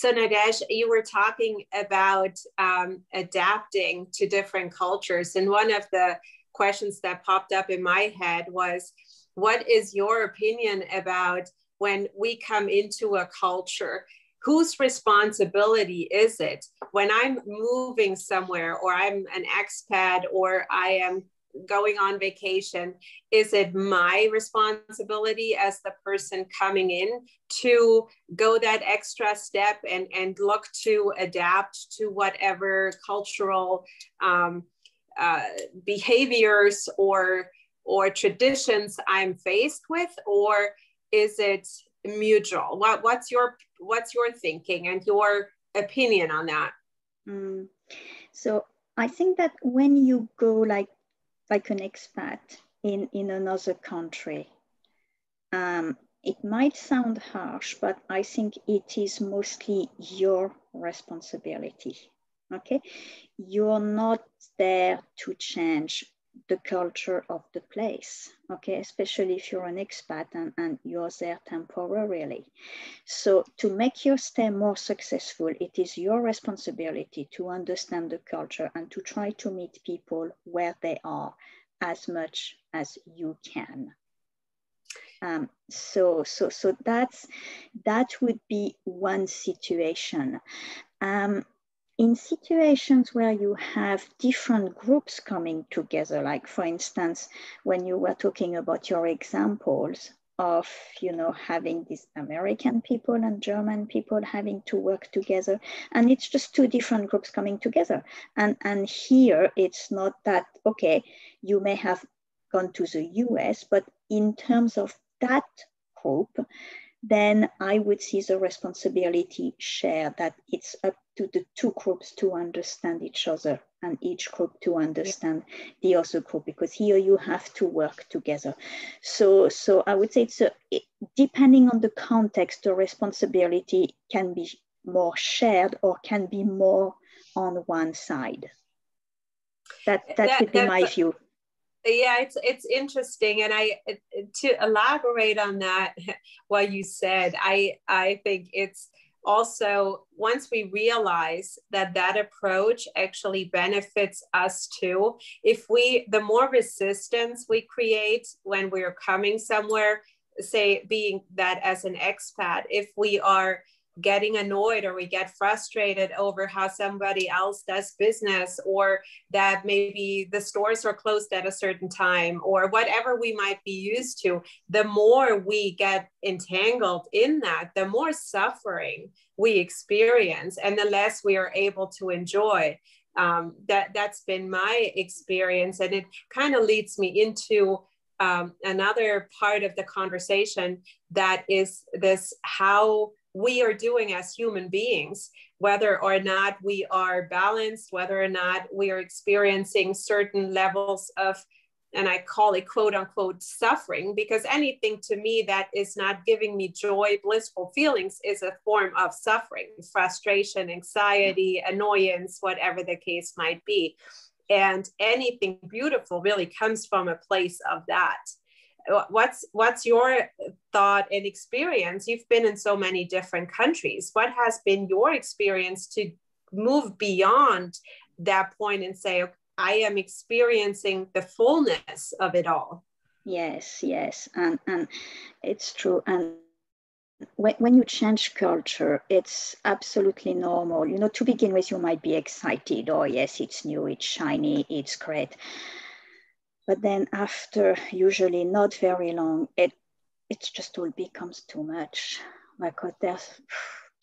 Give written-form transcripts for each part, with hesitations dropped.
So Nadege, you were talking about adapting to different cultures. And one of the questions that popped up in my head was, what is your opinion about when we come into a culture? Whose responsibility is it when I'm moving somewhere, or I'm an expat, or I am going on vacation? Is it my responsibility as the person coming in to go that extra step and look to adapt to whatever cultural behaviors or traditions I'm faced with? Or is it mutual? What's your thinking and your opinion on that? So I think that when you go like an expat in another country, it might sound harsh, but I think it is mostly your responsibility. Okay, you're not there to change the culture of the place, okay, especially if you're an expat and you're there temporarily. So to make your stay more successful, it is your responsibility to understand the culture and to try to meet people where they are as much as you can. So that would be one situation. In situations where you have different groups coming together, like for instance, when you were talking about your examples of, having these American people and German people having to work together, and it's just two different groups coming together. And here it's not that, okay, you may have gone to the US, but in terms of that group, then I would see the responsibility shared, that it's up to the two groups to understand each other and each group to understand the other group, because here you have to work together. So I would say depending on the context, the responsibility can be more shared or can be more on one side. That would be my view. Yeah, it's interesting. And to elaborate on that, what you said, I think it's also, once we realize that approach actually benefits us too, the more resistance we create when we're coming somewhere, say being that as an expat, if we are getting annoyed or we get frustrated over how somebody else does business, or that maybe the stores are closed at a certain time, or whatever we might be used to, the more we get entangled in that, the more suffering we experience and the less we are able to enjoy. That's been my experience. And it kind of leads me into another part of the conversation, that is this, how we are doing as human beings, whether or not we are balanced, whether or not we are experiencing certain levels of, and I call it quote unquote suffering, because anything to me that is not giving me joy, blissful feelings is a form of suffering, frustration, anxiety, annoyance, whatever the case might be. And anything beautiful really comes from a place of that. What's your thought and experience? You've been in so many different countries. What has been your experience to move beyond that point and say, okay, I am experiencing the fullness of it all? Yes, and it's true. And when you change culture, it's absolutely normal. To begin with, you might be excited. Oh, yes, it's new, it's shiny, it's great. But then after usually not very long, it just all becomes too much, because there's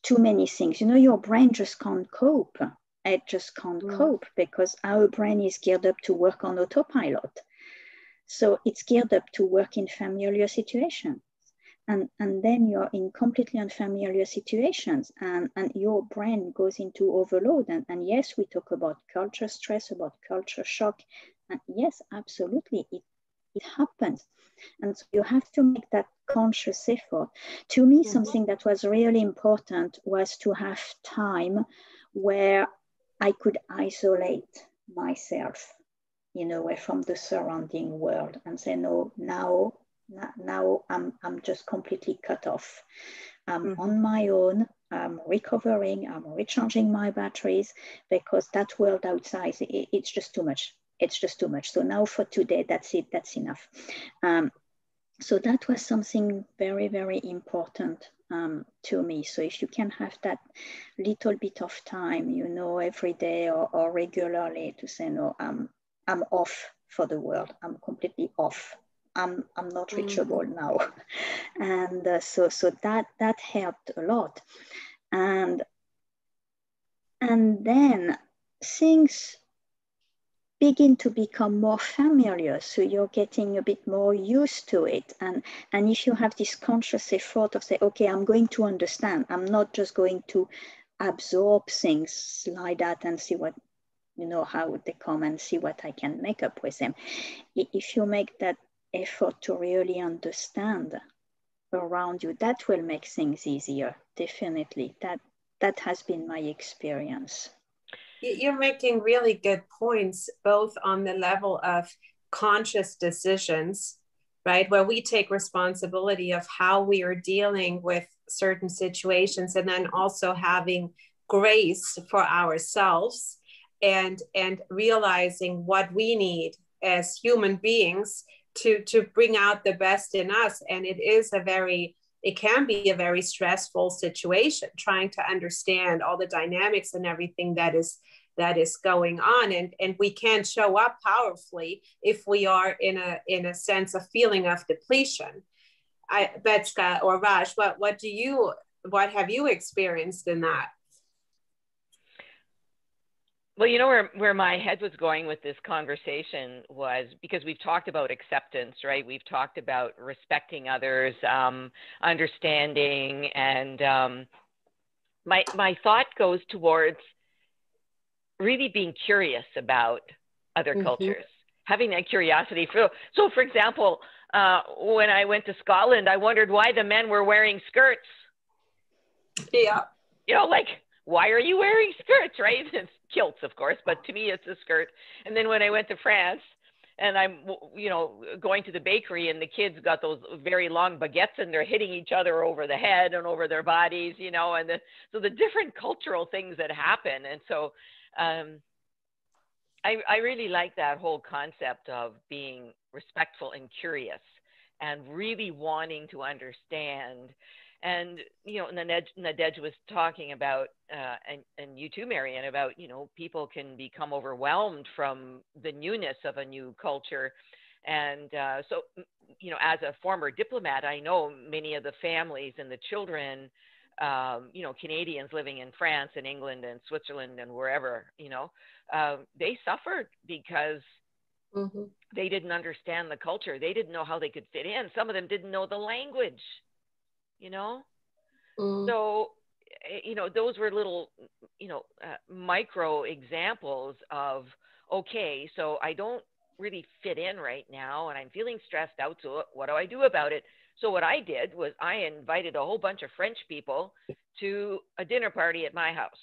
too many things. Your brain just can't cope. It just can't cope, because our brain is geared up to work on autopilot. So it's geared up to work in familiar situations. And then you're in completely unfamiliar situations, and your brain goes into overload. And yes, we talk about culture stress, about culture shock. And yes, absolutely, it happens. And so you have to make that conscious effort. To me, something that was really important was to have time where I could isolate myself in a way from the surrounding world and say, no, now I'm just completely cut off. I'm on my own. I'm recovering, I'm recharging my batteries, because that world outside, it's just too much. It's just too much. So now for today, that's it, that's enough. So that was something very, very important to me. So if you can have that little bit of time, you know, every day or regularly to say, no, I'm off for the world. I'm completely off. I'm not reachable now. And so that helped a lot. And then things begin to become more familiar, so you're getting a bit more used to it. And if you have this conscious effort of say, okay, I'm going to understand, I'm not just going to absorb things like that and see what, you know, how they come and see what I can make up with them. If you make that effort to really understand around you, that will make things easier. Definitely. That has been my experience. You're making really good points, both on the level of conscious decisions, right, where we take responsibility of how we are dealing with certain situations, and then also having grace for ourselves and realizing what we need as human beings to bring out the best in us. And it can be a very stressful situation, trying to understand all the dynamics and everything that is going on. And we can show up powerfully if we are in a sense of feeling of depletion. Betska or Raj, what have you experienced in that? Well, you know, where my head was going with this conversation was because we've talked about acceptance, right? We've talked about respecting others, understanding, and my thought goes towards really being curious about other cultures, having that curiosity. So for example, when I went to Scotland, I wondered why the men were wearing skirts. Yeah. You know, like, why are you wearing skirts, right? It's kilts, of course, but to me, it's a skirt. And then when I went to France and I'm, you know, going to the bakery and the kids got those very long baguettes and they're hitting each other over the head and over their bodies, you know, and so the different cultural things that happen. And so I really like that whole concept of being respectful and curious and really wanting to understand. And, you know, Nadege was talking about, and you too, Marion, about, you know, people can become overwhelmed from the newness of a new culture. And so, you know, as a former diplomat, I know many of the families and the children, you know, Canadians living in France and England and Switzerland and wherever, you know, they suffered because they didn't understand the culture. They didn't know how they could fit in. Some of them didn't know the language. You know, so, you know, those were little, you know, micro examples of, okay, so I don't really fit in right now and I'm feeling stressed out. So what do I do about it? So what I did was I invited a whole bunch of French people to a dinner party at my house.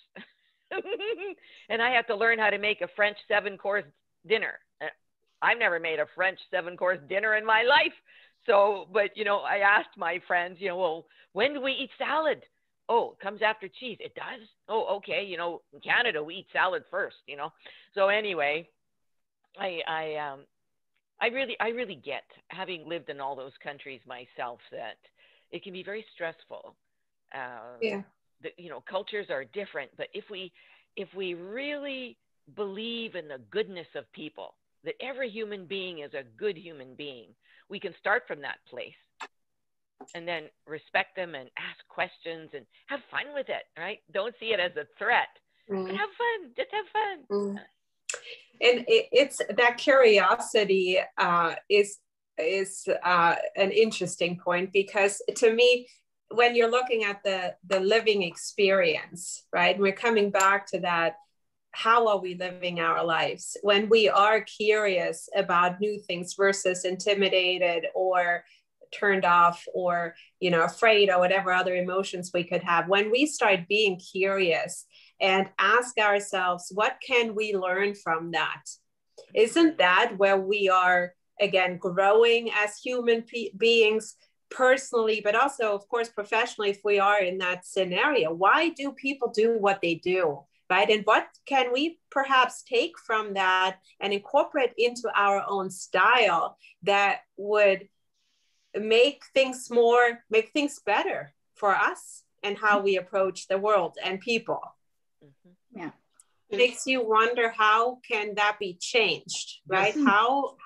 And I had to learn how to make a French 7-course dinner. I've never made a French 7-course dinner in my life. So, but, you know, I asked my friends, you know, well, when do we eat salad? Oh, it comes after cheese. It does? Oh, okay. You know, in Canada, we eat salad first, you know. So anyway, I really get, having lived in all those countries myself, that it can be very stressful. Yeah. You know, cultures are different, but if we really believe in the goodness of people, that every human being is a good human being, we can start from that place and then respect them and ask questions and have fun with it, right? Don't see it as a threat, but have fun, just have fun. And it's that curiosity is an interesting point, because to me, when you're looking at the living experience, right, we're coming back to that. How are we living our lives when we are curious about new things versus intimidated or turned off or, you know, afraid or whatever other emotions we could have? When we start being curious and ask ourselves, what can we learn from that? Isn't that where we are, again, growing as human beings, personally, but also, of course, professionally, if we are in that scenario, why do people do what they do, right? And what can we perhaps take from that and incorporate into our own style that would make things better for us and how we approach the world and people? Mm-hmm. Yeah. It makes you wonder, how can that be changed, right? Yes.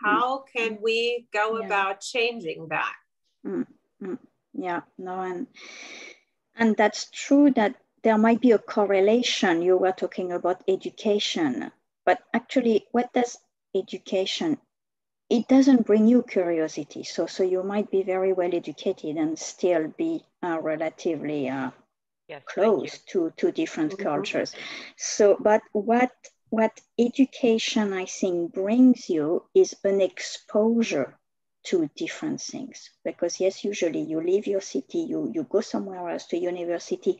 How can we go about changing that? Yeah, no, and that's true that there might be a correlation. You were talking about education, but actually, what does education? It doesn't bring you curiosity. So you might be very well educated and still be relatively Yes, close to different cultures. So, but what education, I think, brings you is an exposure to different things. Because yes, usually you leave your city, you go somewhere else to university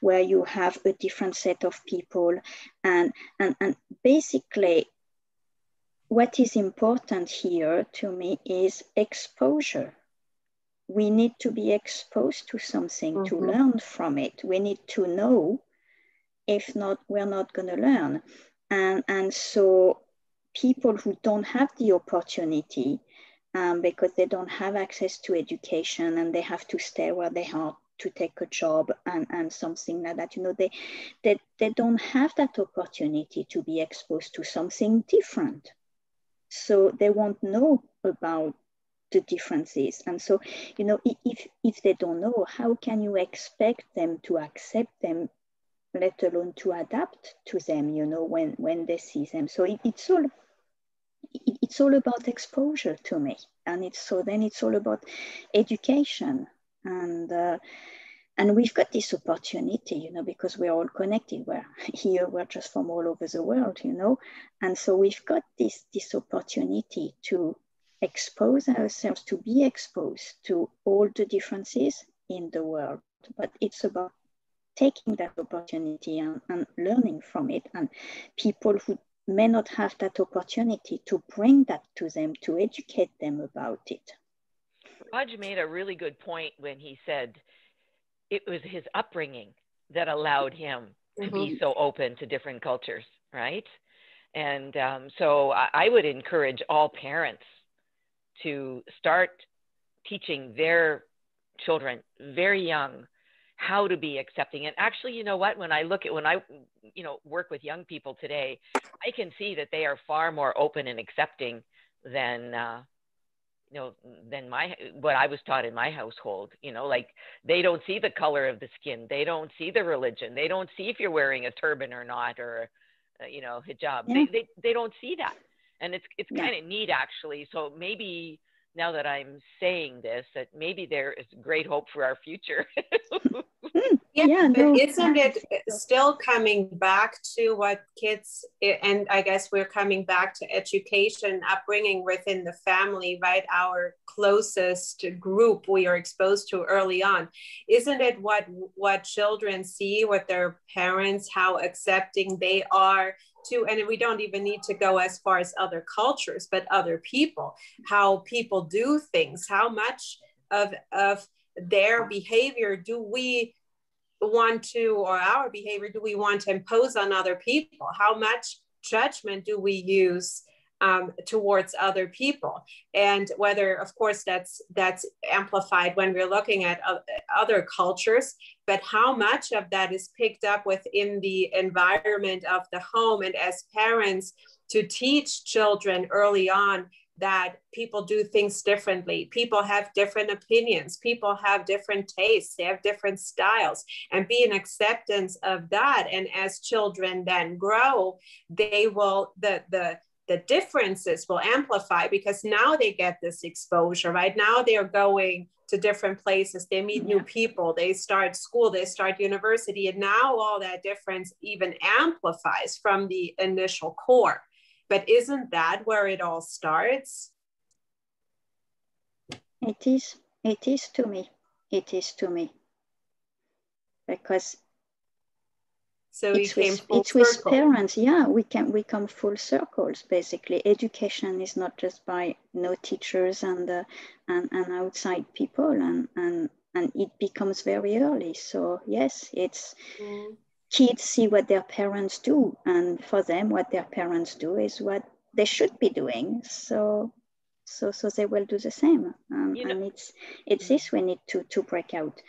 where you have a different set of people, and basically what is important here to me is exposure. We need to be exposed to something to learn from it. We need to know. If not, we're not going to learn. And so people who don't have the opportunity because they don't have access to education and they have to stay where they are to take a job and something like that, they don't have that opportunity to be exposed to something different. So they won't know about the differences. And so, if they don't know, how can you expect them to accept them, let alone to adapt to them, when they see them? So it's all about exposure to me. And it's all about education. And we've got this opportunity, because we're all connected. We're just from all over the world, and so we've got this opportunity to expose ourselves, to be exposed to all the differences in the world. But it's about taking that opportunity and learning from it, and people who may not have that opportunity, to bring that to them, to educate them about it. Raj made a really good point when he said it was his upbringing that allowed him to be so open to different cultures, right? And so I would encourage all parents to start teaching their children very young how to be accepting. And actually, you know what, when I work with young people today, I can see that they are far more open and accepting than than what I was taught in my household. Like, they don't see the color of the skin, they don't see the religion, they don't see if you're wearing a turban or not, or hijab. Yeah. They don't see that, and it's kind of neat, actually. So maybe now that I'm saying this, that maybe there is great hope for our future. But isn't it still coming back to what kids, and I guess we're coming back to education, upbringing within the family, right? Our closest group we are exposed to early on. Isn't it what children see with their parents, how accepting they are to, and we don't even need to go as far as other cultures, but other people, how people do things, how much of their behavior do we want to, or our behavior do we want to impose on other people? How much judgment do we use towards other people? And whether, of course, that's amplified when we're looking at other cultures, but how much of that is picked up within the environment of the home, and as parents to teach children early on that people do things differently. People have different opinions. People have different tastes. They have different styles, and be an acceptance of that. And as children then grow, they will, the differences will amplify, because now they get this exposure, right? Now they're going to different places. They meet new people. They start school, they start university. And now all that difference even amplifies from the initial core. But isn't that where it all starts? It is to me. It is to me. Because So we came full it's with circle. parents. Yeah, we come full circles. Basically, education is not just by teachers and outside people, and it becomes very early. So yes, it's kids see what their parents do, and for them, what their parents do is what they should be doing. So they will do the same. And it's this we need to break out.